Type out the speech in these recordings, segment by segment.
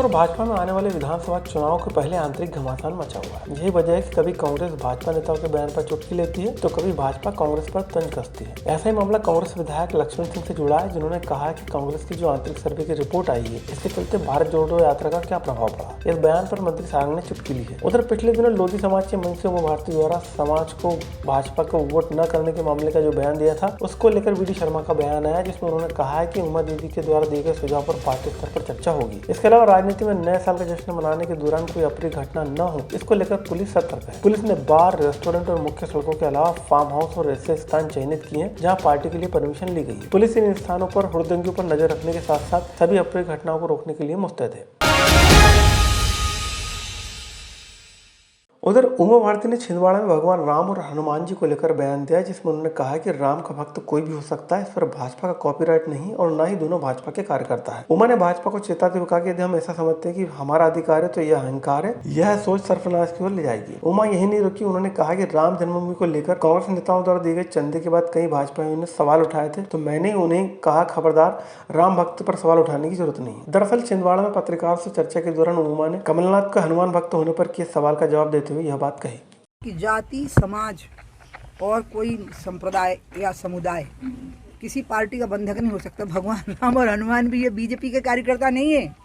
भाजपा में आने वाले विधानसभा चुनाव के पहले आंतरिक घमासान मचा हुआ है। यही वजह है कि कभी कांग्रेस भाजपा नेताओं के बयान पर चुटकी लेती है तो कभी भाजपा कांग्रेस पर तंज कसती है। ऐसा ही मामला कांग्रेस विधायक लक्ष्मण सिंह से जुड़ा है, जिन्होंने कहा है कि कांग्रेस की जो आंतरिक सर्वे की रिपोर्ट आई है, इसके चलते भारत जोड़ो यात्रा का क्या प्रभाव पड़ा। इस बयान पर मंत्री सारंग ने चुटकी ली है। उधर पिछले दिनों लोधी समाज के मंच से उमा भारती द्वारा समाज को भाजपा को वोट न करने के मामले का जो बयान दिया था, उसको लेकर वी डी शर्मा का बयान आया, जिसमें उन्होंने कहा है कि उमा दीदी के द्वारा दिए गए सुझाव पर पार्टी स्तर पर चर्चा होगी। इसके अलावा राजनीति में नए साल का जश्न मनाने के दौरान कोई अप्रिय घटना न हो, इसको लेकर पुलिस सतर्क है। पुलिस ने बार, रेस्टोरेंट और मुख्य सड़कों के अलावा फार्म हाउस और ऐसे स्थान चयनित किए हैं जहां पार्टी के लिए परमिशन ली गई है। पुलिस इन स्थानों पर हुड़दंगियों पर नजर रखने के साथ साथ सभी अप्रिय घटनाओं को रोकने के लिए मुस्तैद है। उधर उमा भारती ने छिंदवाड़ा में भगवान राम और हनुमान जी को लेकर बयान दिया, जिसमें उन्होंने कहा कि राम का भक्त कोई भी हो सकता है, इस पर भाजपा का कॉपीराइट नहीं और न ही दोनों भाजपा के कार्यकर्ता है। उमा ने भाजपा को चेताते हुए कहा कि यदि हम ऐसा समझते हैं कि हमारा अधिकार है तो यह अहंकार है, यह सोच सर्वनाश की ओर ले जाएगी। उमा यही नहीं रुकी, उन्होंने कहा कि राम जन्मभूमि को लेकर कांग्रेस नेताओं द्वारा दिए गए चंदे के बाद कई भाजपाइयों ने सवाल उठाए थे, तो मैंने उन्हें कहा खबरदार, राम भक्त पर सवाल उठाने की जरूरत नहीं। दरअसल छिंदवाड़ा में पत्रकारों से चर्चा के दौरान उमा ने कमलनाथ का हनुमान भक्त होने पर किए सवाल का जवाब देते हुए यह बात कही कि जाति, समाज और कोई संप्रदाय या समुदाय किसी पार्टी का बंधक नहीं हो सकता। भगवान राम और हनुमान भी ये बीजेपी के कार्यकर्ता नहीं है।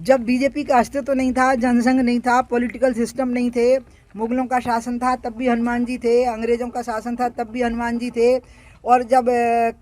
जब बीजेपी का अस्तित्व नहीं था, जनसंघ नहीं था, पॉलिटिकल सिस्टम नहीं थे, मुगलों का शासन था तब भी हनुमान जी थे, अंग्रेजों का शासन था तब भी हनुमान जी थे, और जब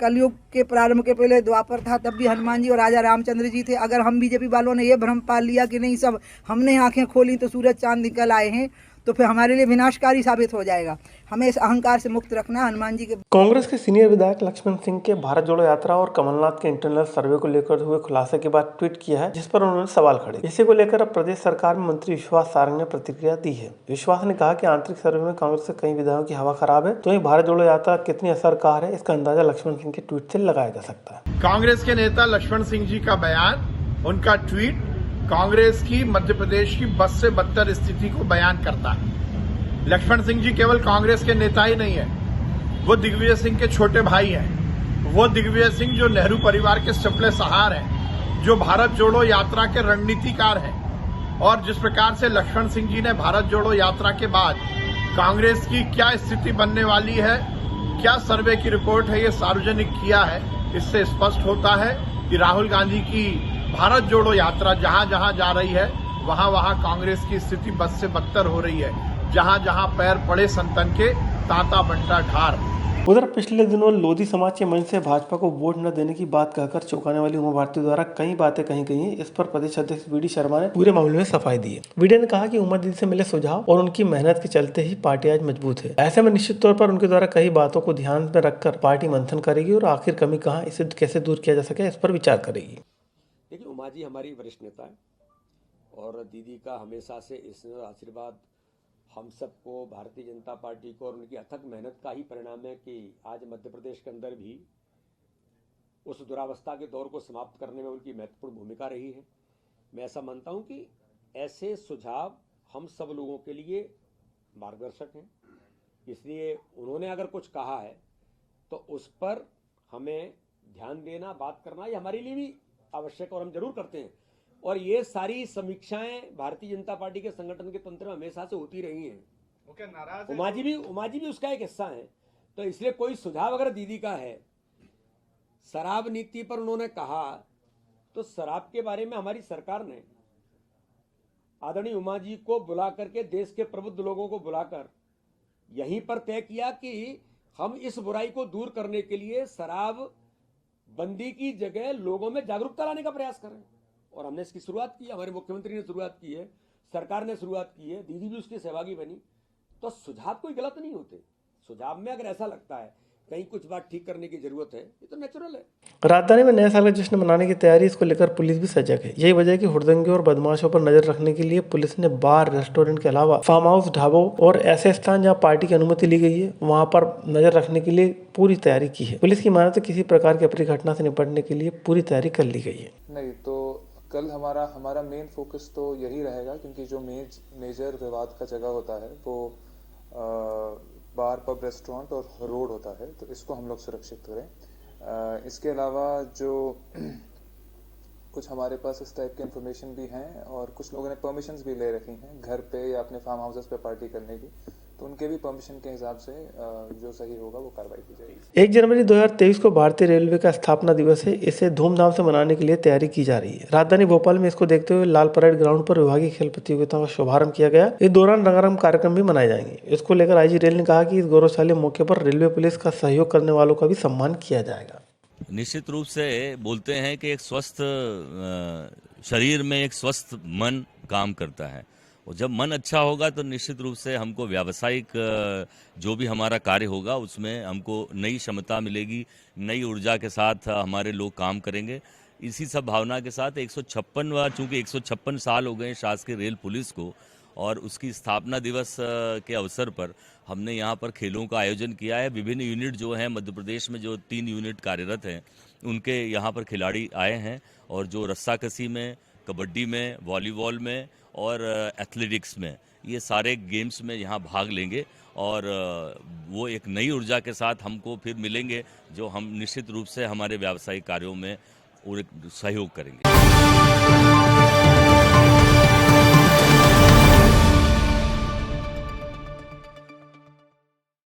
कलयुग के प्रारंभ के पहले द्वापर था तब भी हनुमान जी और राजा रामचंद्र जी थे। अगर हम बीजेपी वालों ने ये भ्रम पाल लिया कि नहीं सब हमने आंखें खोली तो सूरज चांद निकल आए हैं, तो फिर हमारे लिए विनाशकारी साबित हो जाएगा। हमें इस अहंकार से मुक्त रखना हनुमान जी के। कांग्रेस के सीनियर विधायक लक्ष्मण सिंह के भारत जोड़ो यात्रा और कमलनाथ के इंटरनल सर्वे को लेकर हुए खुलासे के बाद ट्वीट किया है, जिस पर उन्होंने सवाल खड़े। इसी को लेकर अब प्रदेश सरकार में मंत्री विश्वास सारंग ने प्रतिक्रिया दी है। विश्वास ने कहा कि आंतरिक सर्वे में कांग्रेस के कई विधायकों की हवा खराब है, तो ये भारत जोड़ो यात्रा कितनी असरकार है, इसका अंदाजा लक्ष्मण सिंह के ट्वीट से लगाया जा सकता है। कांग्रेस के नेता लक्ष्मण सिंह जी का बयान, उनका ट्वीट कांग्रेस की मध्य प्रदेश की बद से बदतर स्थिति को बयान करता है। लक्ष्मण सिंह जी केवल कांग्रेस के नेता ही नहीं है, वो दिग्विजय सिंह के छोटे भाई हैं। वो दिग्विजय सिंह जो नेहरू परिवार के सपले सहार हैं, जो भारत जोड़ो यात्रा के रणनीतिकार हैं। और जिस प्रकार से लक्ष्मण सिंह जी ने भारत जोड़ो यात्रा के बाद कांग्रेस की क्या स्थिति बनने वाली है, क्या सर्वे की रिपोर्ट है, ये सार्वजनिक किया है, इससे स्पष्ट होता है कि राहुल गांधी की भारत जोड़ो यात्रा जहां जहां जा रही है, वहां वहां कांग्रेस की स्थिति बद से बदतर हो रही है। जहां जहां पैर पड़े संतन के, तांता बंटा ढार। उधर पिछले दिनों लोधी समाज के मंच से भाजपा को वोट न देने की बात कहकर चौंकाने वाली उमा भारती द्वारा कई बातें कही गई हैं। इस पर प्रदेश अध्यक्ष वी डी शर्मा ने पूरे मामले में सफाई दी है। वीडी ने कहा कि उमा दीदी से मिले सुझाव और उनकी मेहनत के चलते ही पार्टी आज मजबूत है। ऐसे में निश्चित तौर पर उनके द्वारा कई बातों को ध्यान में रखकर पार्टी मंथन करेगी और आखिर कमी कहाँ, इसे कैसे दूर किया जा सके, इस पर विचार करेगी। देखिए, उमा जी हमारी वरिष्ठ नेता है और दीदी का हमेशा से इस आशीर्वाद हम सबको, भारतीय जनता पार्टी को और उनकी अथक मेहनत का ही परिणाम है कि आज मध्य प्रदेश के अंदर भी उस दुरावस्था के दौर को समाप्त करने में उनकी महत्वपूर्ण भूमिका रही है। मैं ऐसा मानता हूं कि ऐसे सुझाव हम सब लोगों के लिए मार्गदर्शक हैं, इसलिए उन्होंने अगर कुछ कहा है तो उस पर हमें ध्यान देना, बात करना, ये हमारे लिए भी आवश्यक और हम जरूर करते हैं। और ये सारी समीक्षाएं भारतीय जनता पार्टी के संगठन के तंत्र में हमेशा से होती रही हैं। उमा जी भी उसका एक हिस्सा है। तो इसलिए कोई सुझाव अगर दीदी का है, शराब नीति पर उन्होंने कहा, तो शराब के बारे में हमारी सरकार ने आदरणीय उमा जी को बुला करके, देश के प्रबुद्ध लोगों को बुलाकर यहीं पर तय किया कि हम इस बुराई को दूर करने के लिए शराब बंदी की जगह लोगों में जागरूकता लाने का प्रयास करें। और हमने इसकी शुरुआत की, हमारे मुख्यमंत्री ने शुरुआत की है, सरकार ने शुरुआत की है, दीदी भी उसकी सहभागी बनी। तो सुझाव कोई गलत नहीं होते। सुझाव में अगर ऐसा लगता है कहीं कुछ बात ठीक करने की जरूरत है, ये तो नेचुरल है। राजधानी में नए साल का जश्न मनाने की तैयारी, इसको लेकर पुलिस भी सजग है। यही वजह है कि हुड़दंगे और बदमाशों पर नजर रखने के लिए पुलिस ने बार, रेस्टोरेंट के अलावा फार्म हाउस, ढाबों और ऐसे स्थान जहां पार्टी की अनुमति ली गई है, वहां पर नजर रखने के लिए पूरी तैयारी की है। पुलिस की माने तो किसी प्रकार की अप्रिय घटना से निपटने के लिए पूरी तैयारी कर ली गई है। नहीं तो कल हमारा मेन फोकस तो यही रहेगा, क्योंकि जो मेजर विवाद का जगह होता है वो बार, पब, रेस्टोरेंट और रोड होता है, तो इसको हम लोग सुरक्षित करें। इसके अलावा जो कुछ हमारे पास इस टाइप की इन्फॉर्मेशन भी हैं और कुछ लोगों ने परमिशंस भी ले रखी हैं घर पे या अपने फार्म हाउसेस पे पार्टी करने की, तो उनके भी परमिशन के हिसाब से जो सही होगा वो कार्रवाई की जाएगी। 1 जनवरी 2023 को भारतीय रेलवे का स्थापना दिवस है। इसे धूमधाम से मनाने के लिए तैयारी की जा रही है। राजधानी भोपाल में इसको देखते हुए लाल परेड ग्राउंड पर विभागीय खेल प्रतियोगिताओं का शुभारंभ किया गया। इस दौरान रंगारंग कार्यक्रम भी मनाए जाएंगे। इसको लेकर आईजी रेल ने कहा कि इस गौरवशाली मौके पर रेलवे पुलिस का सहयोग करने वालों का भी सम्मान किया जाएगा। निश्चित रूप से बोलते हैं कि एक स्वस्थ शरीर में एक स्वस्थ मन काम करता है, और जब मन अच्छा होगा तो निश्चित रूप से हमको व्यावसायिक जो भी हमारा कार्य होगा उसमें हमको नई क्षमता मिलेगी, नई ऊर्जा के साथ हमारे लोग काम करेंगे। इसी सब भावना के साथ 156वां, चूँकि 156 साल हो गए शासकीय रेल पुलिस को, और उसकी स्थापना दिवस के अवसर पर हमने यहाँ पर खेलों का आयोजन किया है। विभिन्न यूनिट जो हैं मध्य प्रदेश में, जो 3 यूनिट कार्यरत हैं, उनके यहाँ पर खिलाड़ी आए हैं, और जो रस्साकसी में, कबड्डी में, वॉलीबॉल में और एथलेटिक्स में, ये सारे गेम्स में यहाँ भाग लेंगे, और वो एक नई ऊर्जा के साथ हमको फिर मिलेंगे, जो हम निश्चित रूप से हमारे व्यावसायिक कार्यों में सहयोग करेंगे।